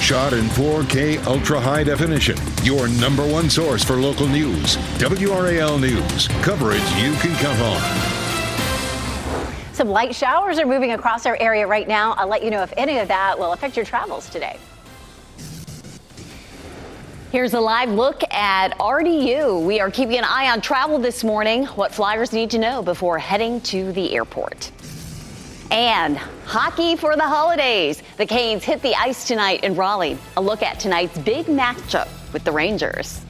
Shot in 4K ultra high definition. Your number one source for local news. WRAL News. Coverage you can count on. Some light showers are moving across our area right now. I'll let you know if any of that will affect your travels today. Here's a live look at RDU. We are keeping an eye on travel this morning. What flyers need to know before heading to the airport. And hockey for the holidays. The Canes hit the ice tonight in Raleigh. A look at tonight's big matchup with the Rangers.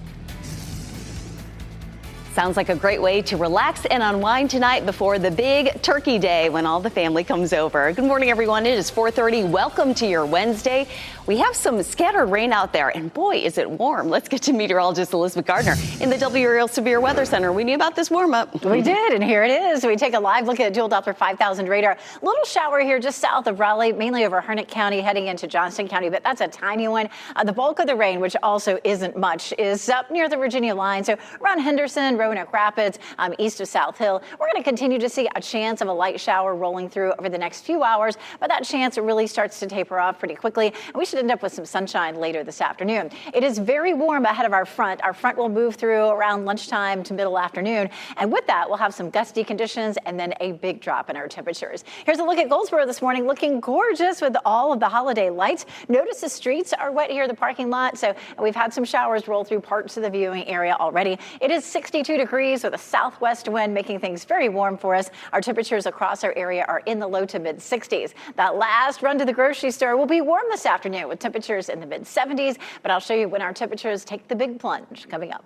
Sounds like a great way to relax and unwind tonight before the big turkey day when all the family comes over. Good morning, everyone. It is 4:30. Welcome to your Wednesday. We have some scattered rain out there, and boy, is it warm. Let's get to meteorologist Elizabeth Gardner in the WRAL Severe Weather Center. We knew about this warm-up. We did, and here it is. We take a live look at dual Doppler 5000 radar. Little shower here just south of Raleigh, mainly over Harnett County, heading into Johnston County, but that's a tiny one. The bulk of the rain, which also isn't much, is up near the Virginia line, so around Henderson, Roanoke Rapids, east of South Hill. We're going to continue to see a chance of a light shower rolling through over the next few hours, but that chance really starts to taper off pretty quickly, and we should end up with some sunshine later this afternoon. It is very warm ahead of our front. Our front will move through around lunchtime to middle afternoon, and with that, we'll have some gusty conditions and then a big drop in our temperatures. Here's a look at Goldsboro this morning, looking gorgeous with all of the holiday lights. Notice the streets are wet here, the parking lot, so we've had some showers roll through parts of the viewing area already. It is 62 degrees with a southwest wind, making things very warm for us. Our temperatures across our area are in the low to mid 60s. That last run to the grocery store will be warm this afternoon with temperatures in the mid 70s, but I'll show you when our temperatures take the big plunge coming up.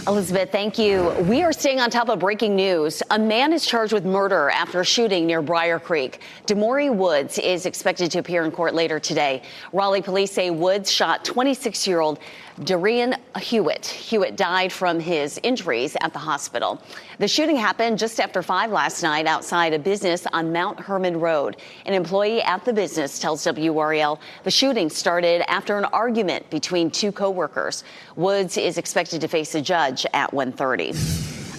Elizabeth, thank you. We are staying on top of breaking news. A man is charged with murder after a shooting near Briar Creek. Demory Woods is expected to appear in court later today. Raleigh police say Woods shot 26-year-old Darian Hewitt. Hewitt died from his injuries at the hospital. The shooting happened just after 5 last night outside a business on Mount Herman Road. An employee at the business tells WRAL the shooting started after an argument between two co-workers. Woods is expected to face a judge at 1:30.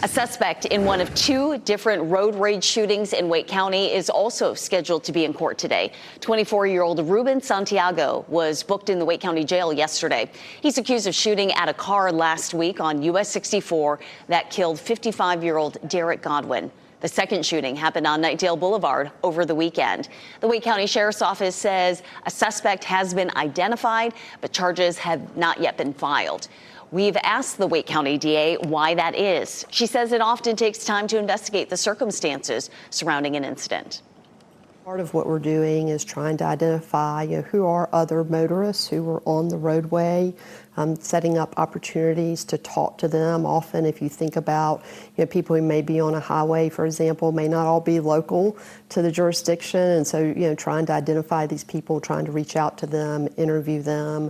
A suspect in one of 2 different road rage shootings in Wake County is also scheduled to be in court today. 24-year-old Ruben Santiago was booked in the Wake County jail yesterday. He's accused of shooting at a car last week on US 64 that killed 55-year-old Derek Godwin. The second shooting happened on Knightdale Boulevard over the weekend. The Wake County Sheriff's Office says a suspect has been identified, but charges have not yet been filed. We've asked the Wake County DA why that is. She says it often takes time to investigate the circumstances surrounding an incident. Part of what we're doing is trying to identify who are other motorists who are on the roadway, setting up opportunities to talk to them. Often, if you think about people who may be on a highway, for example, may not all be local to the jurisdiction. And so, trying to identify these people, trying to reach out to them, interview them.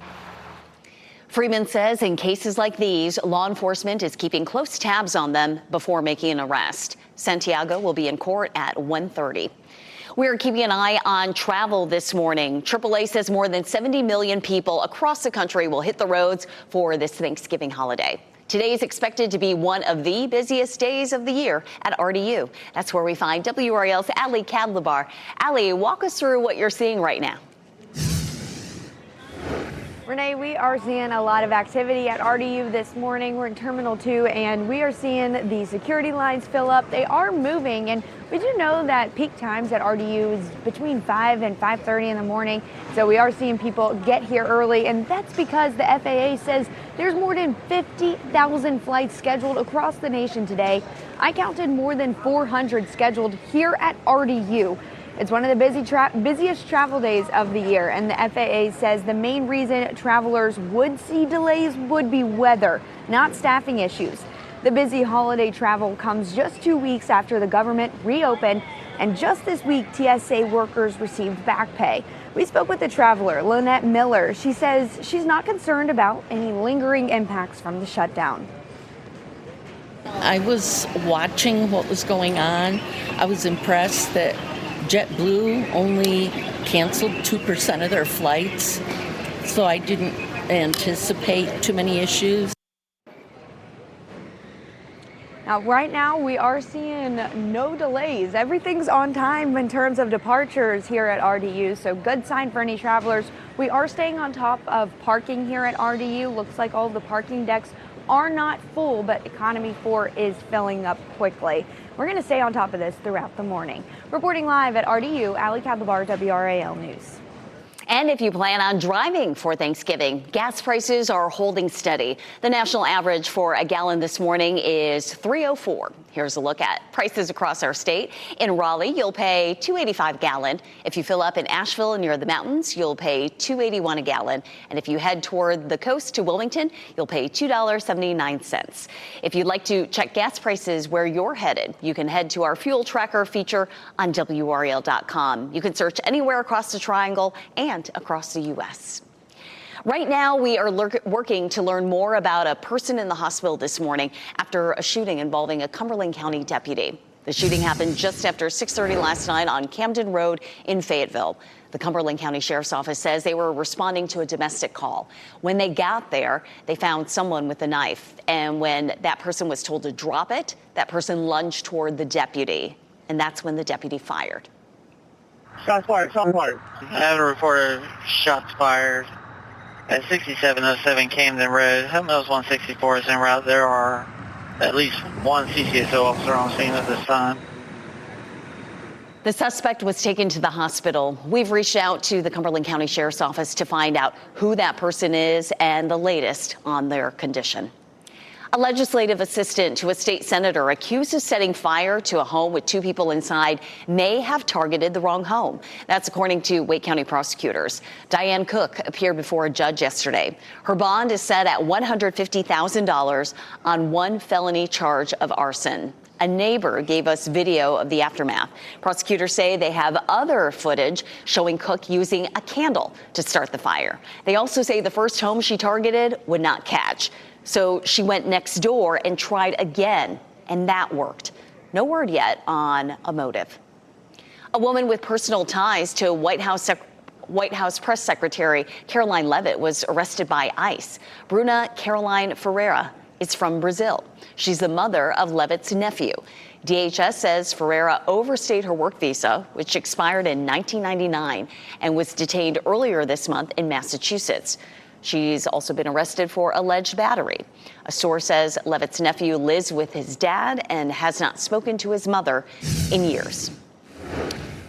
Freeman says in cases like these, law enforcement is keeping close tabs on them before making an arrest. Santiago will be in court at 1:30. We're keeping an eye on travel this morning. AAA says more than 70 million people across the country will hit the roads for this Thanksgiving holiday. Today is expected to be one of the busiest days of the year at RDU. That's where we find WRAL's Ali Kadlabar. Ali, walk us through what you're seeing right now. Renee, we are seeing a lot of activity at RDU this morning. We're in Terminal 2, and we are seeing the security lines fill up. They are moving, and we do know that peak times at RDU is between 5 and 5:30 in the morning. So we are seeing people get here early, and that's because the FAA says there's more than 50,000 flights scheduled across the nation today. I counted more than 400 scheduled here at RDU. It's one of the busiest travel days of the year, and the FAA says the main reason travelers would see delays would be weather, not staffing issues. The busy holiday travel comes just 2 weeks after the government reopened, and just this week, TSA workers received back pay. We spoke with the traveler, Lynette Miller. She says she's not concerned about any lingering impacts from the shutdown. I was watching what was going on. I was impressed that JetBlue only canceled 2% of their flights, so I didn't anticipate too many issues. Now, right now, we are seeing no delays. Everything's on time in terms of departures here at RDU, so good sign for any travelers. We are staying on top of parking here at RDU. Looks like all the parking decks are not full, but Economy 4 is filling up quickly. We're going to stay on top of this throughout the morning. Reporting live at RDU, Ali Kadlabar, WRAL News. And if you plan on driving for Thanksgiving, gas prices are holding steady. The national average for a gallon this morning is $3.04. Here's a look at prices across our state. In Raleigh, you'll pay $2.85 a gallon. If you fill up in Asheville near the mountains, you'll pay $2.81 a gallon. And if you head toward the coast to Wilmington, you'll pay $2.79. If you'd like to check gas prices where you're headed, you can head to our fuel tracker feature on WRAL.com. You can search anywhere across the triangle and across the U.S. Right now, we are working to learn more about a person in the hospital this morning after a shooting involving a Cumberland County deputy. The shooting happened just after 6:30 last night on Camden Road in Fayetteville. The Cumberland County Sheriff's Office says they were responding to a domestic call. When they got there, they found someone with a knife. And when that person was told to drop it, that person lunged toward the deputy. And that's when the deputy fired. Shots fired, shots fired. I have a report of shots fired at 6707 Camden Road. Home Mills 164 is en route. There are at least one CCSO officer on scene at this time. The suspect was taken to the hospital. We've reached out to the Cumberland County Sheriff's Office to find out who that person is and the latest on their condition. A legislative assistant to a state senator accused of setting fire to a home with two people inside may have targeted the wrong home. That's according to Wake County prosecutors. Diane Cook appeared before a judge yesterday. Her bond is set at $150,000 on one felony charge of arson. A neighbor gave us video of the aftermath. Prosecutors say they have other footage showing Cook using a candle to start the fire. They also say the first home she targeted would not catch. So she went next door and tried again, and that worked. No word yet on a motive. A woman with personal ties to White House Press Secretary Caroline Leavitt was arrested by ICE. Bruna Caroline Ferreira is from Brazil. She's the mother of Leavitt's nephew. DHS says Ferreira overstayed her work visa, which expired in 1999, and was detained earlier this month in Massachusetts. She's also been arrested for alleged battery. A source says Leavitt's nephew lives with his dad and has not spoken to his mother in years.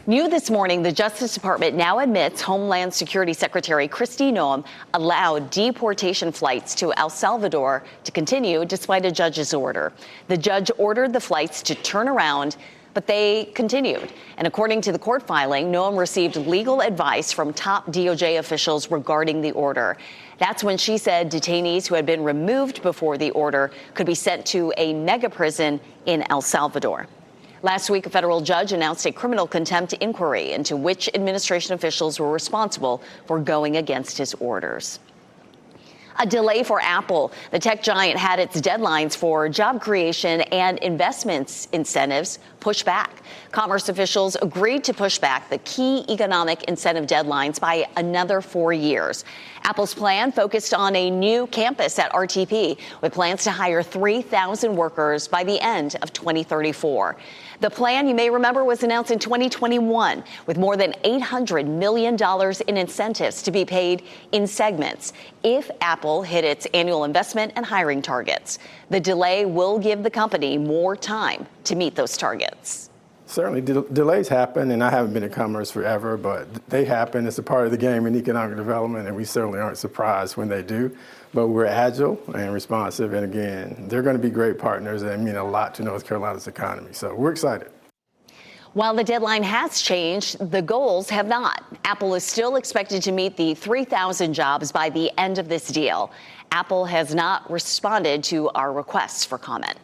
New this morning, the Justice Department now admits Homeland Security Secretary Kristi Noem allowed deportation flights to El Salvador to continue despite a judge's order. The judge ordered the flights to turn around, but they continued. And according to the court filing, Noem received legal advice from top DOJ officials regarding the order. That's when she said detainees who had been removed before the order could be sent to a mega prison in El Salvador. Last week, a federal judge announced a criminal contempt inquiry into which administration officials were responsible for going against his orders. A delay for Apple. The tech giant had its deadlines for job creation and investments incentives pushed back. Commerce officials agreed to push back the key economic incentive deadlines by another 4 years. Apple's plan focused on a new campus at RTP with plans to hire 3,000 workers by the end of 2034. The plan, you may remember, was announced in 2021 with more than $800 million in incentives to be paid in segments if Apple hit its annual investment and hiring targets. The delay will give the company more time to meet those targets. Certainly, delays happen, and I haven't been in commerce forever, but they happen. It's a part of the game in economic development, and we certainly aren't surprised when they do. But we're agile and responsive, and again, they're going to be great partners and mean a lot to North Carolina's economy. So we're excited. While the deadline has changed, the goals have not. Apple is still expected to meet the 3,000 jobs by the end of this deal. Apple has not responded to our requests for comment.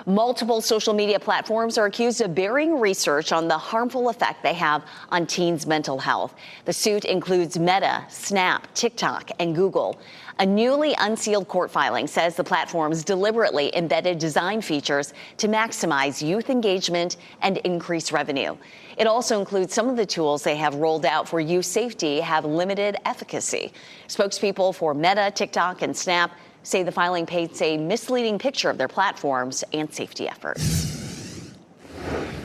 Multiple social media platforms are accused of burying research on the harmful effect they have on teens' mental health. The suit includes Meta, Snap, TikTok, and Google. A newly unsealed court filing says the platforms deliberately embedded design features to maximize youth engagement and increase revenue. It also includes some of the tools they have rolled out for youth safety have limited efficacy. Spokespeople for Meta, TikTok, and Snap say the filing paints a misleading picture of their platforms and safety efforts.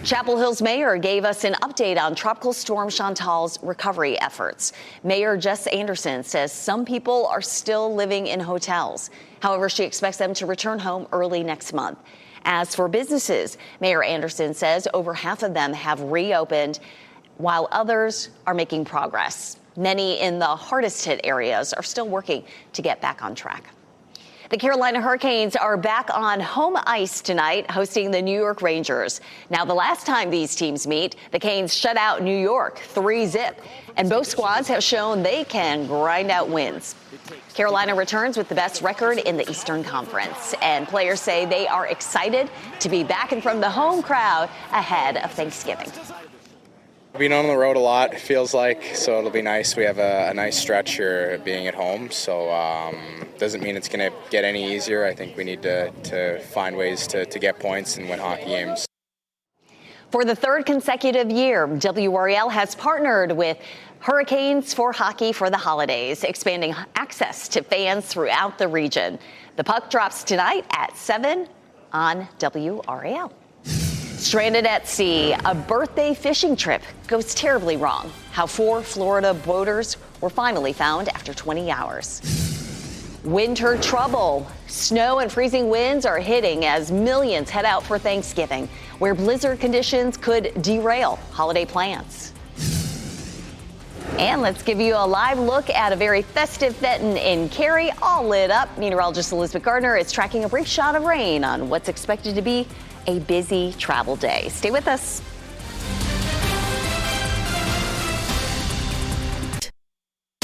Chapel Hill's mayor gave us an update on Tropical Storm Chantal's recovery efforts. Mayor Jess Anderson says some people are still living in hotels. However, she expects them to return home early next month. As for businesses, Mayor Anderson says over half of them have reopened, while others are making progress. Many in the hardest hit areas are still working to get back on track. The Carolina Hurricanes are back on home ice tonight, hosting the New York Rangers. Now, the last time these teams meet, the Canes shut out New York 3-0, and both squads have shown they can grind out wins. Carolina returns with the best record in the Eastern Conference, and players say they are excited to be back in front of the home crowd ahead of Thanksgiving. Being on the road a lot, it feels like, so it'll be nice. We have a nice stretch here being at home, so doesn't mean it's going to get any easier. I think we need to find ways to get points and win hockey games. For the third consecutive year, WRAL has partnered with Hurricanes for Hockey for the holidays, expanding access to fans throughout the region. The puck drops tonight at 7 on WRAL. Stranded at sea, a birthday fishing trip goes terribly wrong. How 4 Florida boaters were finally found after 20 hours. Winter trouble. Snow and freezing winds are hitting as millions head out for Thanksgiving, where blizzard conditions could derail holiday plans. And let's give you a live look at a very festive Fenton in Cary, all lit up. Meteorologist Elizabeth Gardner is tracking a brief shot of rain on what's expected to be a busy travel day. Stay with us.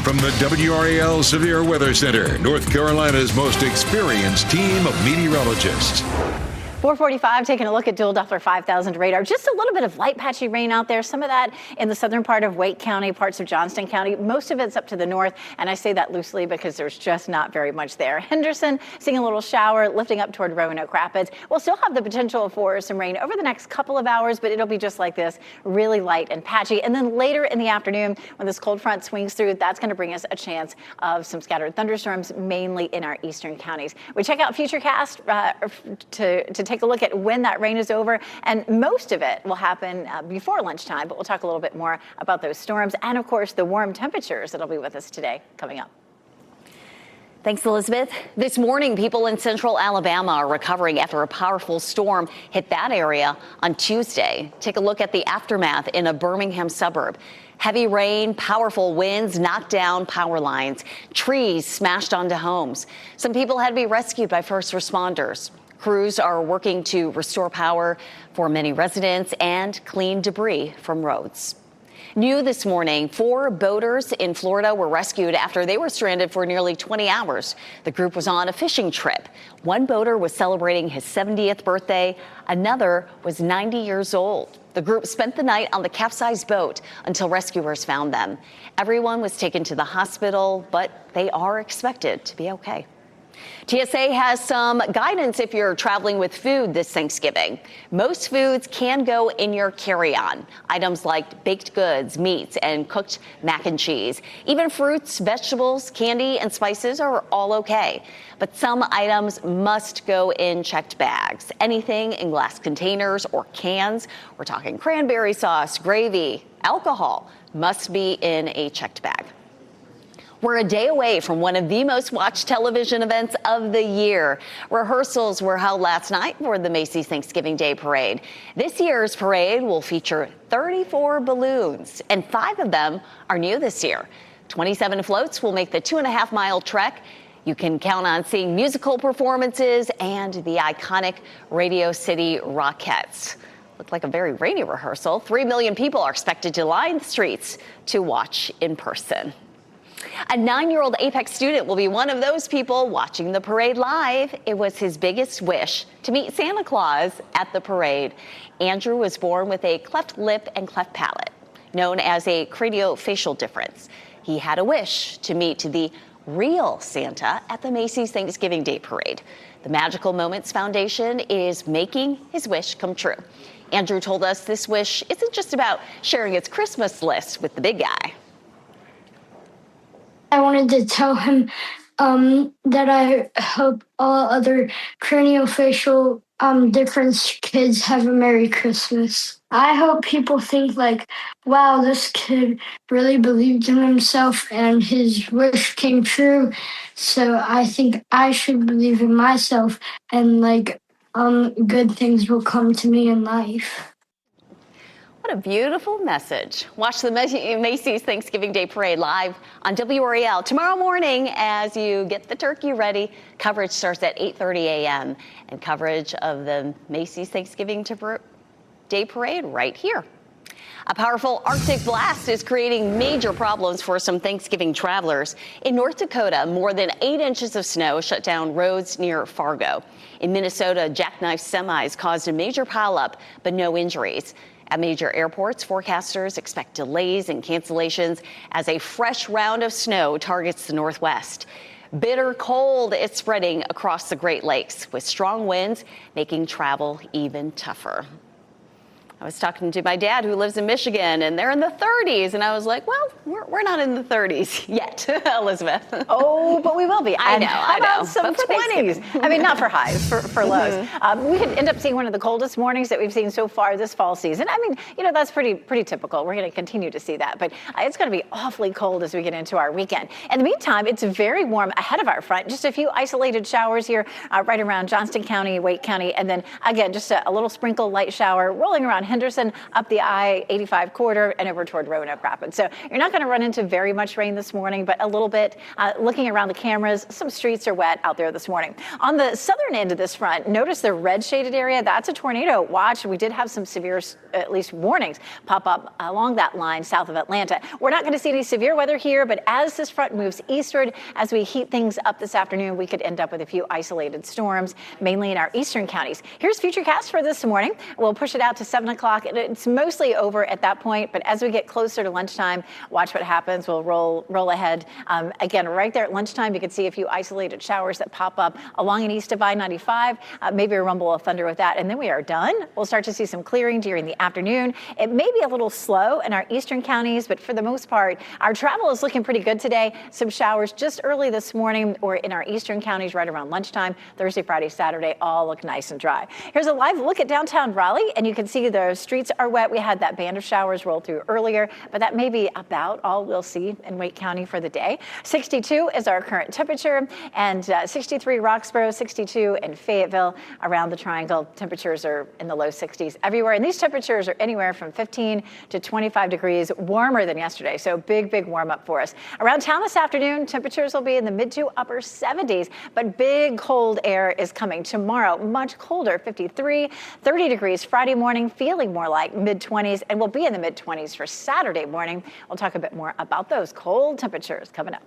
From the WRAL Severe Weather Center, North Carolina's most experienced team of meteorologists. 445, taking a look at dual Doppler 5000 radar. Just a little bit of light patchy rain out there. Some of that in the southern part of Wake County, parts of Johnston County. Most of it's up to the north, and I say that loosely because there's just not very much there. Henderson, seeing a little shower, lifting up toward Roanoke Rapids. We'll still have the potential for some rain over the next couple of hours, but it'll be just like this, really light and patchy. And then later in the afternoon, when this cold front swings through, that's going to bring us a chance of some scattered thunderstorms, mainly in our eastern counties. We check out Futurecast to take a look at when that rain is over, and most of it will happen before lunchtime, but we'll talk a little bit more about those storms and, of course, the warm temperatures that'll be with us today coming up. Thanks, Elizabeth. This morning, people in central Alabama are recovering after a powerful storm hit that area on Tuesday. Take a look at the aftermath in a Birmingham suburb. Heavy rain, powerful winds knocked down power lines. Trees smashed onto homes. Some people had to be rescued by first responders. Crews are working to restore power for many residents and clean debris from roads. New this morning, 4 boaters in Florida were rescued after they were stranded for nearly 20 hours. The group was on a fishing trip. One boater was celebrating his 70th birthday. Another was 90 years old. The group spent the night on the capsized boat until rescuers found them. Everyone was taken to the hospital, but they are expected to be okay. TSA has some guidance if you're traveling with food this Thanksgiving. Most foods can go in your carry-on. Items like baked goods, meats, and cooked mac and cheese. Even fruits, vegetables, candy, and spices are all okay. But some items must go in checked bags. Anything in glass containers or cans, we're talking cranberry sauce, gravy, alcohol, must be in a checked bag. We're a day away from one of the most watched television events of the year. Rehearsals were held last night for the Macy's Thanksgiving Day Parade. This year's parade will feature 34 balloons, and 5 of them are new this year. 27 floats will make the 2.5-mile trek. You can count on seeing musical performances and the iconic Radio City Rockettes. Looked like a very rainy rehearsal. 3 million people are expected to line the streets to watch in person. A 9-year-old Apex student will be one of those people watching the parade live. It was his biggest wish to meet Santa Claus at the parade. Andrew was born with a cleft lip and cleft palate, known as a craniofacial difference. He had a wish to meet the real Santa at the Macy's Thanksgiving Day Parade. The Magical Moments Foundation is making his wish come true. Andrew told us this wish isn't just about sharing his Christmas list with the big guy. I wanted to tell him that I hope all other craniofacial difference kids have a Merry Christmas. I hope people think like, wow, this kid really believed in himself and his wish came true. So I think I should believe in myself and like good things will come to me in life. What a beautiful message. Watch the Macy's Thanksgiving Day Parade live on WRAL tomorrow morning as you get the turkey ready. Coverage starts at 8:30 a.m. and coverage of the Macy's Thanksgiving Day Parade right here. A powerful Arctic blast is creating major problems for some Thanksgiving travelers. In North Dakota, more than 8 inches of snow shut down roads near Fargo. In Minnesota, jackknife semis caused a major pileup, but no injuries. At major airports, forecasters expect delays and cancellations as a fresh round of snow targets the Northwest. Bitter cold is spreading across the Great Lakes, with strong winds making travel even tougher. I was talking to my dad who lives in Michigan, and they're in the 30s. And I was like, well, we're not in the 30s yet, Elizabeth. Oh, but we will be. I know. How about some 20s? I mean, not for highs, for lows. We could end up seeing one of the coldest mornings that we've seen so far this fall season. I mean, that's pretty typical. We're going to continue to see that. But it's going to be awfully cold as we get into our weekend. In the meantime, it's very warm ahead of our front. Just a few isolated showers here right around Johnston County, Wake County. And then, again, just a little sprinkle light shower rolling around Henderson, up the I-85 corridor and over toward Roanoke Rapids. So you're not going to run into very much rain this morning, but a little bit. Looking around the cameras, some streets are wet out there this morning. On the southern end of this front, notice the red shaded area. That's a tornado watch. We did have some severe, at least warnings, pop up along that line south of Atlanta. We're not going to see any severe weather here, but as this front moves eastward, as we heat things up this afternoon, we could end up with a few isolated storms, mainly in our eastern counties. Here's Futurecast for this morning. We'll push it out to 7 o'clock. It's mostly over at that point, but as we get closer to lunchtime, watch what happens. We'll roll ahead. Again, right there at lunchtime, you can see a few isolated showers that pop up along and east of I-95, maybe a rumble of thunder with that, and then we are done. We'll start to see some clearing during the afternoon. It may be a little slow in our eastern counties, but for the most part, our travel is looking pretty good today. Some showers just early this morning or in our eastern counties right around lunchtime. Thursday, Friday, Saturday, all look nice and dry. Here's a live look at downtown Raleigh, and you can see the streets are wet. We had that band of showers roll through earlier, but that may be about all we'll see in Wake County for the day. 62 is our current temperature, and 63 Roxborough, 62 in Fayetteville. Around the Triangle, temperatures are in the low 60s everywhere, and these temperatures are anywhere from 15 to 25 degrees warmer than yesterday, so big warm up for us. Around town this afternoon, temperatures will be in the mid to upper 70s, but big cold air is coming tomorrow. Much colder, 53, 30 degrees Friday morning, feeling more like mid-20s, and we'll be in the mid-20s for Saturday morning. We'll talk a bit more about those cold temperatures coming up.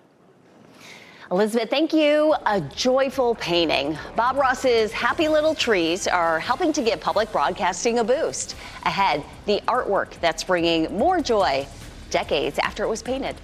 Elizabeth, thank you. A joyful painting. Bob Ross's Happy Little Trees are helping to give public broadcasting a boost. Ahead, the artwork that's bringing more joy decades after it was painted.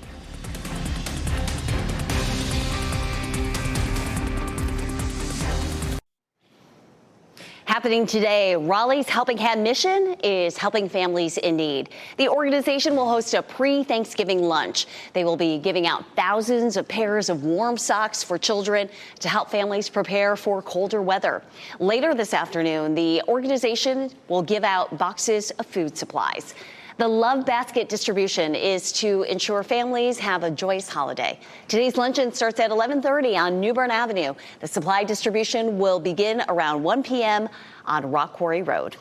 Happening today, Raleigh's Helping Hand mission is helping families in need. The organization will host a pre-Thanksgiving lunch. They will be giving out thousands of pairs of warm socks for children to help families prepare for colder weather. Later this afternoon, the organization will give out boxes of food supplies. The Love Basket distribution is to ensure families have a joyous holiday. Today's luncheon starts at 11:30 on New Bern Avenue. The supply distribution will begin around 1 p.m. on Rock Quarry Road.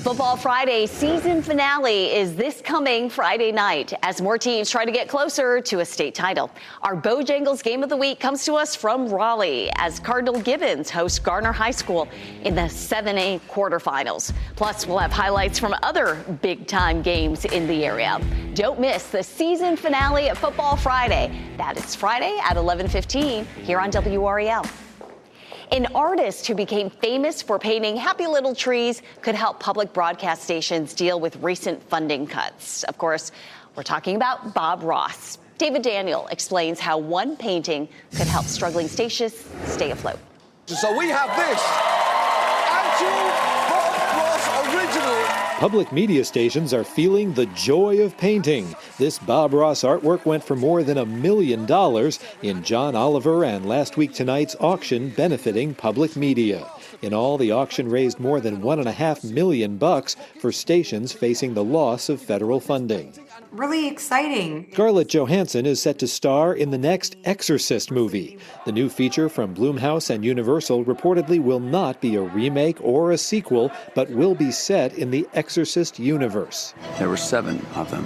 Football Friday season finale is this coming Friday night as more teams try to get closer to a state title. Our Bojangles game of the week comes to us from Raleigh as Cardinal Gibbons host Garner High School in the 7A quarterfinals. Plus, we'll have highlights from other big-time games in the area. Don't miss the season finale of Football Friday. That is Friday at 11:15 here on WRAL. An artist who became famous for painting happy little trees could help public broadcast stations deal with recent funding cuts. Of course, we're talking about Bob Ross. David Daniel explains how one painting could help struggling stations stay afloat. So we have this actual Bob Ross original Public media stations are feeling the joy of painting. This Bob Ross artwork went for more than $1 million in John Oliver and Last Week Tonight's auction benefiting public media. In all, the auction raised more than $1.5 million for stations facing the loss of federal funding. Really exciting. Scarlett Johansson is set to star in the next Exorcist movie. The new feature from Blumhouse and Universal reportedly will not be a remake or a sequel, but will be set in the Exorcist universe. There were 7 of them.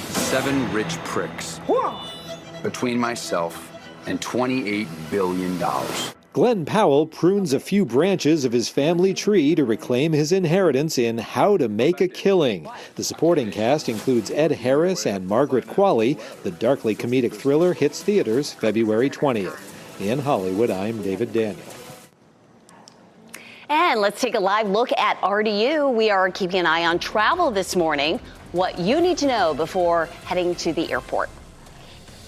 7 rich pricks. Between myself and $28 billion. Glenn Powell prunes a few branches of his family tree to reclaim his inheritance in How to Make a Killing. The supporting cast includes Ed Harris and Margaret Qualley. The darkly comedic thriller hits theaters February 20th. In Hollywood, I'm David Daniel. And let's take a live look at RDU. We are keeping an eye on travel this morning. What you need to know before heading to the airport.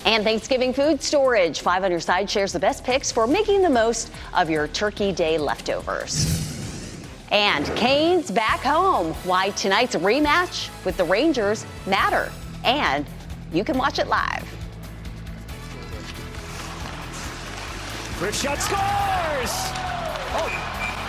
And Thanksgiving food storage. 5 on your side shares the best picks for making the most of your Turkey Day leftovers. And Canes back home. Why tonight's rematch with the Rangers matter. And you can watch it live. First shot scores! Oh.